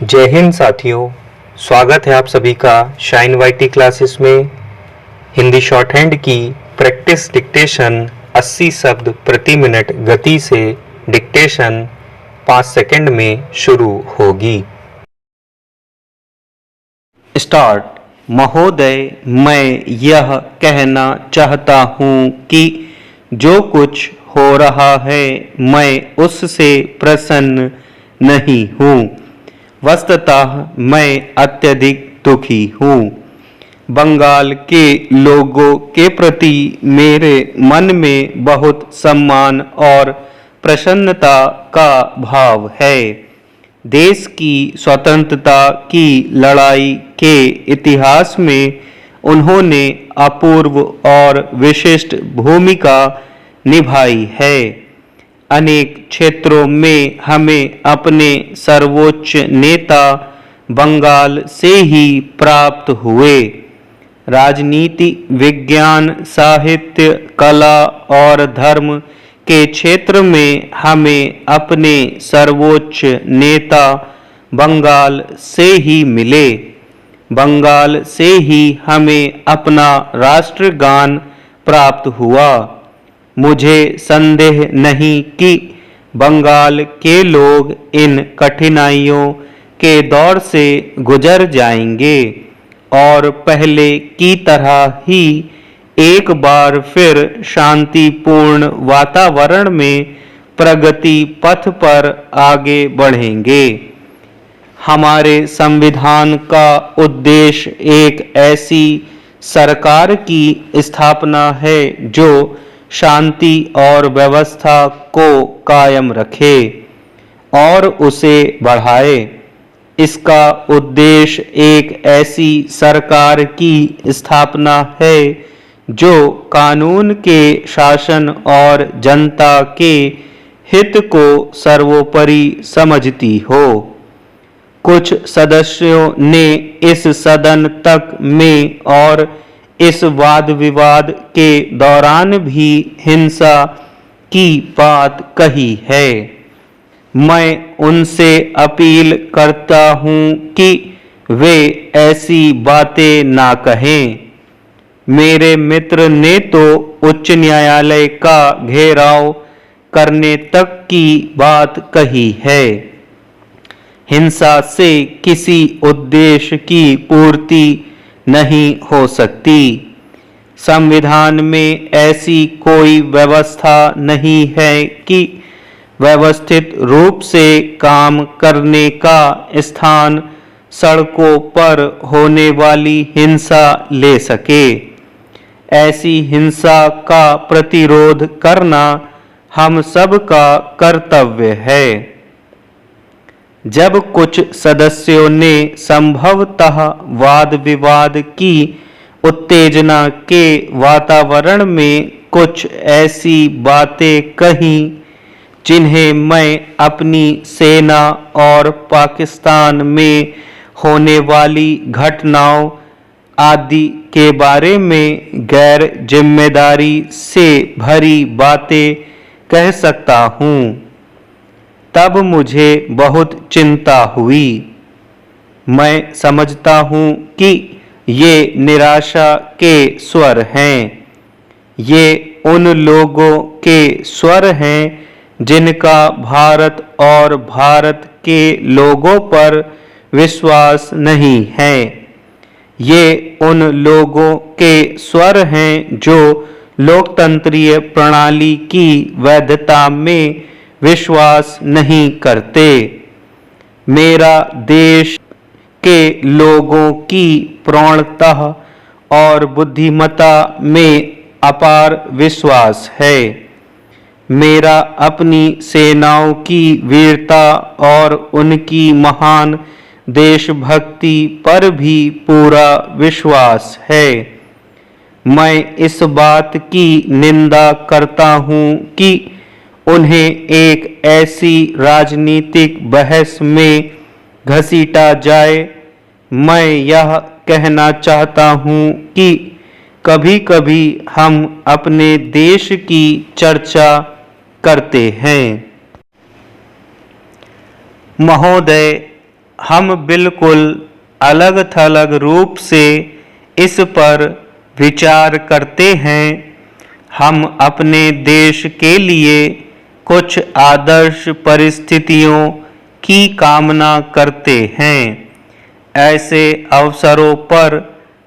जय हिंद साथियों, स्वागत है आप सभी का शाइन वाईटी क्लासेस में। हिंदी शॉर्ट हैंड की प्रैक्टिस डिक्टेशन 80 शब्द प्रति मिनट गति से डिक्टेशन 5 सेकंड में शुरू होगी। स्टार्ट। महोदय, मैं यह कहना चाहता हूँ कि जो कुछ हो रहा है मैं उससे प्रसन्न नहीं हूँ। वस्तुतः मैं अत्यधिक दुखी हूँ। बंगाल के लोगों के प्रति मेरे मन में बहुत सम्मान और प्रसन्नता का भाव है। देश की स्वतंत्रता की लड़ाई के इतिहास में उन्होंने अपूर्व और विशिष्ट भूमिका निभाई है। अनेक क्षेत्रों में हमें अपने सर्वोच्च नेता बंगाल से ही प्राप्त हुए। राजनीति, विज्ञान, साहित्य, कला और धर्म के क्षेत्र में हमें अपने सर्वोच्च नेता बंगाल से ही मिले। बंगाल से ही हमें अपना राष्ट्रगान प्राप्त हुआ। मुझे संदेह नहीं कि बंगाल के लोग इन कठिनाइयों के दौर से गुजर जाएंगे और पहले की तरह ही एक बार फिर शांतिपूर्ण वातावरण में प्रगति पथ पर आगे बढ़ेंगे। हमारे संविधान का उद्देश्य एक ऐसी सरकार की स्थापना है जो शांति और व्यवस्था को कायम रखे और उसे बढ़ाए। इसका उद्देश्य एक ऐसी सरकार की स्थापना है जो कानून के शासन और जनता के हित को सर्वोपरि समझती हो। कुछ सदस्यों ने इस सदन तक में और इस वाद विवाद के दौरान भी हिंसा की बात कही है। मैं उनसे अपील करता हूँ कि वे ऐसी बातें ना कहें। मेरे मित्र ने तो उच्च न्यायालय का घेराव करने तक की बात कही है। हिंसा से किसी उद्देश्य की पूर्ति नहीं हो सकती। संविधान में ऐसी कोई व्यवस्था नहीं है कि व्यवस्थित रूप से काम करने का स्थान सड़कों पर होने वाली हिंसा ले सके। ऐसी हिंसा का प्रतिरोध करना हम सब का कर्तव्य है। जब कुछ सदस्यों ने संभवतः वाद विवाद की उत्तेजना के वातावरण में कुछ ऐसी बातें कही जिन्हें मैं अपनी सेना और पाकिस्तान में होने वाली घटनाओं आदि के बारे में गैर जिम्मेदारी से भरी बातें कह सकता हूँ, तब मुझे बहुत चिंता हुई। मैं समझता हूँ कि ये निराशा के स्वर हैं। ये उन लोगों के स्वर हैं जिनका भारत और भारत के लोगों पर विश्वास नहीं है। ये उन लोगों के स्वर हैं जो लोकतंत्रीय प्रणाली की वैधता में विश्वास नहीं करते। मेरा देश के लोगों की प्रौढ़ता और बुद्धिमत्ता में अपार विश्वास है। मेरा अपनी सेनाओं की वीरता और उनकी महान देशभक्ति पर भी पूरा विश्वास है। मैं इस बात की निंदा करता हूँ कि उन्हें एक ऐसी राजनीतिक बहस में घसीटा जाए। मैं यह कहना चाहता हूँ कि कभी-कभी हम अपने देश की चर्चा करते हैं। महोदय, हम बिल्कुल अलग थलग रूप से इस पर विचार करते हैं। हम अपने देश के लिए कुछ आदर्श परिस्थितियों की कामना करते हैं। ऐसे अवसरों पर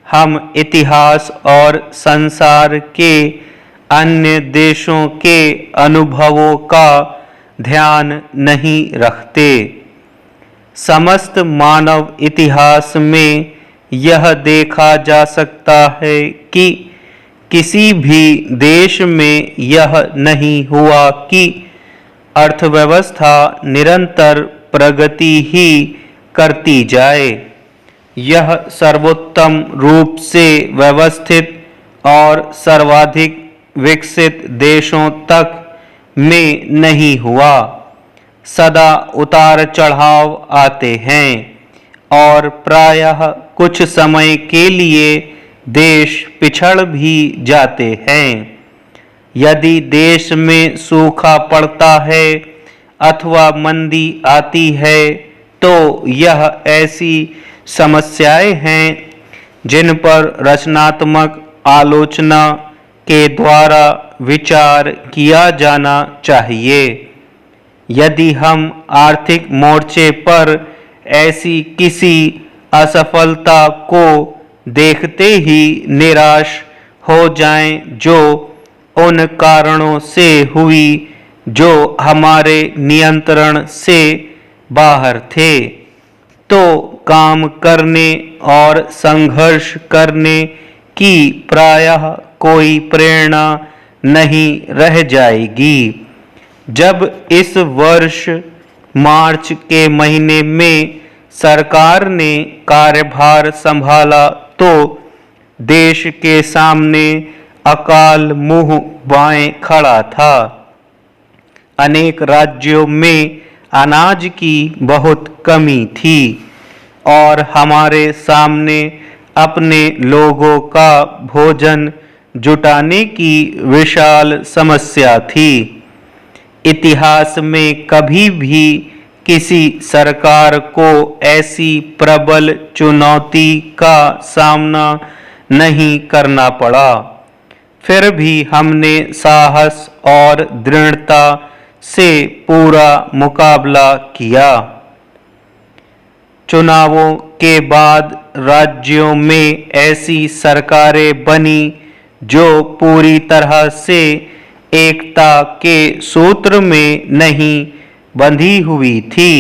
हम इतिहास और संसार के अन्य देशों के अनुभवों का ध्यान नहीं रखते। समस्त मानव इतिहास में यह देखा जा सकता है कि किसी भी देश में यह नहीं हुआ कि अर्थव्यवस्था निरंतर प्रगति ही करती जाए। यह सर्वोत्तम रूप से व्यवस्थित और सर्वाधिक विकसित देशों तक में नहीं हुआ। सदा उतार चढ़ाव आते हैं और प्रायः कुछ समय के लिए देश पिछड़ भी जाते हैं। यदि देश में सूखा पड़ता है अथवा मंदी आती है तो यह ऐसी समस्याएं हैं जिन पर रचनात्मक आलोचना के द्वारा विचार किया जाना चाहिए। यदि हम आर्थिक मोर्चे पर ऐसी किसी असफलता को देखते ही निराश हो जाएं जो उन कारणों से हुई जो हमारे नियंत्रण से बाहर थे, तो काम करने और संघर्ष करने की प्रायः कोई प्रेरणा नहीं रह जाएगी। जब इस वर्ष मार्च के महीने में सरकार ने कार्यभार संभाला तो देश के सामने अकाल मुंह बाएं खड़ा था। अनेक राज्यों में अनाज की बहुत कमी थी और हमारे सामने अपने लोगों का भोजन जुटाने की विशाल समस्या थी। इतिहास में कभी भी किसी सरकार को ऐसी प्रबल चुनौती का सामना नहीं करना पड़ा। फिर भी हमने साहस और दृढ़ता से पूरा मुकाबला किया। चुनावों के बाद राज्यों में ऐसी सरकारें बनी जो पूरी तरह से एकता के सूत्र में नहीं बंधी हुई थी।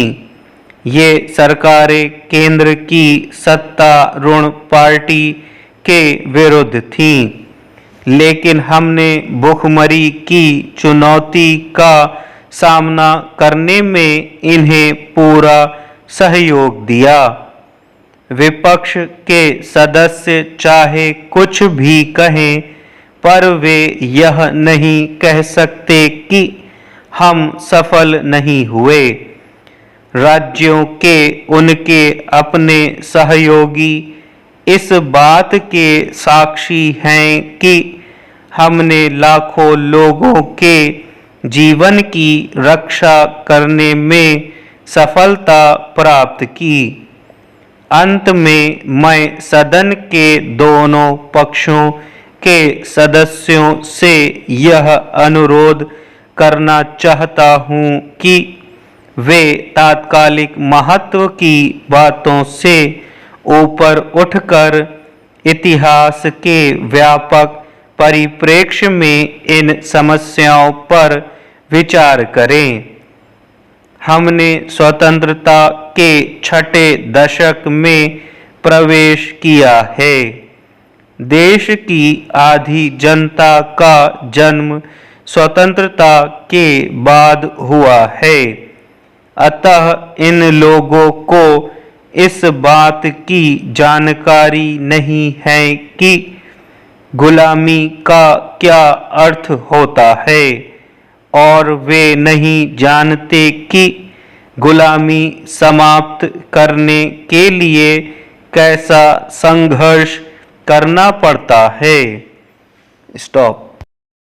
ये सरकारें केंद्र की सत्तारूढ़ पार्टी के विरुद्ध थीं, लेकिन हमने भुखमरी की चुनौती का सामना करने में इन्हें पूरा सहयोग दिया। विपक्ष के सदस्य चाहे कुछ भी कहें, पर वे यह नहीं कह सकते कि हम सफल नहीं हुए। राज्यों के उनके अपने सहयोगी इस बात के साक्षी हैं कि हमने लाखों लोगों के जीवन की रक्षा करने में सफलता प्राप्त की। अंत में मैं सदन के दोनों पक्षों के सदस्यों से यह अनुरोध करना चाहता हूं कि वे तात्कालिक महत्व की बातों से ऊपर उठकर इतिहास के व्यापक परिप्रेक्ष्य में इन समस्याओं पर विचार करें। हमने स्वतंत्रता के छठे दशक में प्रवेश किया है। देश की आधी जनता का जन्म स्वतंत्रता के बाद हुआ है। अतः इन लोगों को इस बात की जानकारी नहीं है कि गुलामी का क्या अर्थ होता है और वे नहीं जानते कि गुलामी समाप्त करने के लिए कैसा संघर्ष करना पड़ता है। स्टॉप।